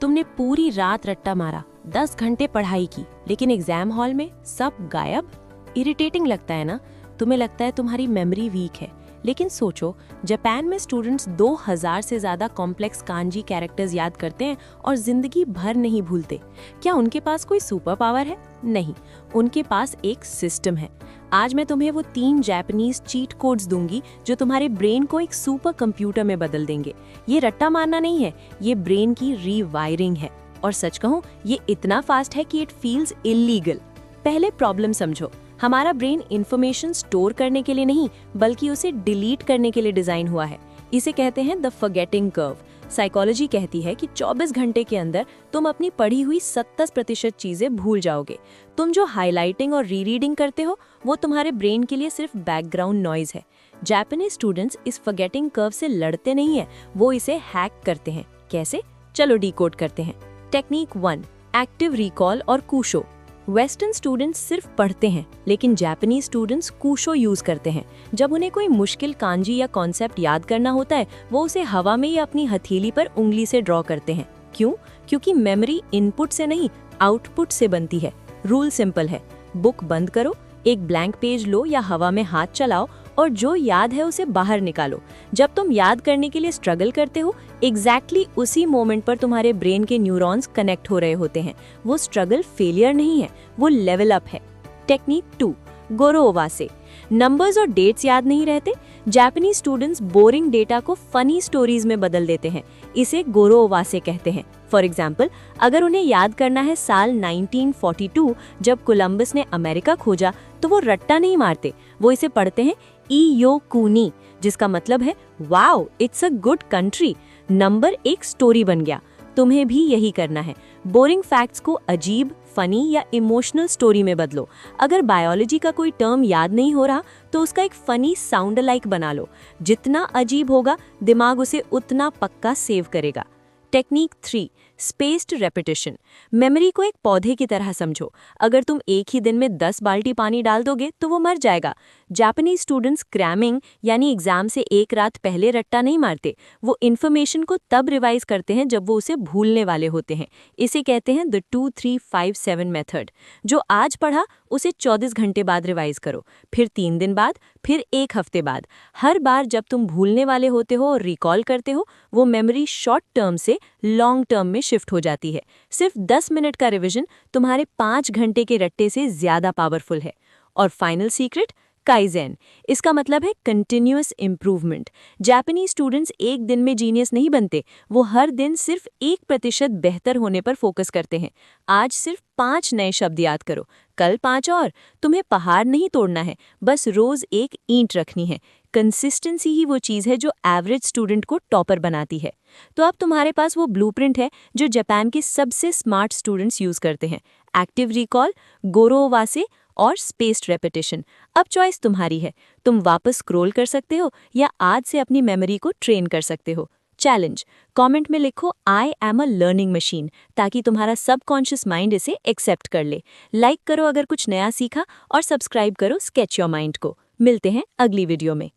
तुमने पूरी रात रट्टा मारा, 10 घंटे पढ़ाई की, लेकिन एग्जाम हॉल में सब गायब। इरिटेटिंग लगता है ना? तुम्हें लगता है तुम्हारी मेमोरी वीक है, लेकिन सोचो, जापान में स्टूडेंट्स 2000 से ज्यादा कॉम्प्लेक्स कांजी कैरेक्टर्स याद करते हैं और जिंदगी भर नहीं भूलते। क्या उनके पास कोई सुपर पावर है? नहीं, उनके पास एक सिस्टम है। आज मैं तुम्हें वो 3 जापानीज चीट कोड्स दूंगी जो तुम्हारे ब्रेन को एक सुपर कंप्यूटर में बदल देंगे। ये रट्टा मारना नहीं है, ये ब्रेन की रीवायरिंग है। और सच कहूं, ये इतना फास्ट है कि इट फील्स इलीगल। पहले प्रॉब्लम समझो। हमारा ब्रेन इंफॉर्मेशन स्टोर करने के लिए नहीं, बल्कि उसे डिलीट करने के लिए डिजाइन हुआ है। इसे कहते हैं द फॉरगेटिंग कर्व। साइकोलॉजी कहती है कि 24 घंटे के अंदर तुम अपनी पढ़ी हुई 70% चीजें भूल जाओगे। तुम जो हाईलाइटिंग और रीरीडिंग करते हो, वो तुम्हारे ब्रेन के लिए सिर्फ बैकग्राउंड नॉइज है। जापानीज स्टूडेंट्स इस फॉरगेटिंग कर्व से लड़ते नहीं है, वो इसे हैक करते हैं। कैसे? चलो डिकोड करते हैं। टेक्निक 1, एक्टिव रिकॉल और कूशो। वेस्टर्न स्टूडेंट्स सिर्फ पढ़ते हैं, लेकिन जापानीज स्टूडेंट्स कूशो यूज करते हैं। जब उन्हें कोई मुश्किल कांजी या कॉन्सेप्ट याद करना होता है, वो उसे हवा में या अपनी हथेली पर उंगली से ड्रॉ करते हैं। क्यों? क्योंकि मेमोरी इनपुट से नहीं, आउटपुट से बनती है। रूल सिंपल है, बुक बंद करो, एक ब्लैंक पेज लो या हवा में हाथ चलाओ और जो याद है उसे बाहर निकालो। जब तुम याद करने के लिए स्ट्रगल करते हो, एग्जैक्टली उसी मोमेंट पर तुम्हारे ब्रेन के न्यूरॉन्स कनेक्ट हो रहे होते हैं। वो स्ट्रगल फेलियर नहीं है, वो लेवल अप है। टेक्निक 2, गोरो ओवासे। नंबर्स और डेट्स याद नहीं रहते? जापानीज स्टूडेंट्स बोरिंग डेटा को फनी स्टोरीज में बदल देते हैं। इसे गोरो ओवासे कहते हैं। फॉर एग्जाम्पल, अगर उन्हें याद करना है साल 1942 जब कोलंबस ने अमेरिका खोजा, तो वो रट्टा नहीं मारते, वो इसे पढ़ते हैं इयो कूनी, जिसका मतलब है wow, it's a good country. Number एक स्टोरी बन गया। तुम्हें भी यही करना है। बोरिंग फैक्ट्स को अजीब, फनी या इमोशनल स्टोरी में बदलो। अगर बायोलॉजी का कोई टर्म याद नहीं हो रहा, तो उसका एक फनी साउंड लाइक बना लो। जितना अजीब होगा, दिमाग उसे उतना पक्का सेव करेगा। Technique 3, spaced repetition. मेमोरी को एक पौधे की तरह समझो। अगर तुम एक ही दिन में 10 बाल्टी पानी डाल दोगे तो वो मर जाएगा। जापानीज स्टूडेंट्स क्रैमिंग यानी एग्जाम से एक रात पहले रट्टा नहीं मारते। वो इन्फॉर्मेशन को तब रिवाइज करते हैं जब वो उसे भूलने वाले होते हैं। इसे कहते हैं द 2-3-5-7 मेथड। जो आज पढ़ा, उसे 24 घंटे बाद रिवाइज करो, फिर 3 दिन बाद, फिर 1 हफ्ते बाद। हर बार जब तुम भूलने वाले होते हो और रिकॉल करते हो, वो मेमोरी शॉर्ट टर्म से लॉन्ग टर्म में शिफ्ट हो जाती है। सिर्फ 10 मिनट का रिवीजन तुम्हारे 5 घंटे के रट्टे से ज्यादा पावरफुल है। और फाइनल सीक्रेट, काइजेन। इसका मतलब है कंटिन्यूअस इंप्रूवमेंट। जापानीज स्टूडेंट्स एक दिन में जीनियस नहीं बनते, वो हर दिन सिर्फ 1% बेहतर होने पर फोकस करते हैं। आज सिर्फ 5 नए शब्द याद करो, कल 5 और। तुम्हें पहाड़ नहीं तोड़ना है, बस रोज एक ईंट रखनी है। कंसिस्टेंसी ही वो चीज है जो एवरेज स्टूडेंट को टॉपर बनाती है। तो अब तुम्हारे पास वो ब्लूप्रिंट है जो जापान के सबसे स्मार्ट स्टूडेंट्स यूज करते हैं। एक्टिव रिकॉल, गोरो ओवासे और स्पेस्ड रेपिटेशन। अब चॉइस तुम्हारी है। तुम वापस स्क्रॉल कर सकते हो या आज से अपनी मेमोरी को ट्रेन कर सकते हो। चैलेंज, कमेंट में लिखो I am a learning machine, ताकि तुम्हारा सबकॉन्शियस माइंड इसे एक्सेप्ट कर ले। लाइक करो अगर कुछ नया सीखा और सब्सक्राइब करो स्केच योर माइंड को। मिलते हैं अगली वीडियो में।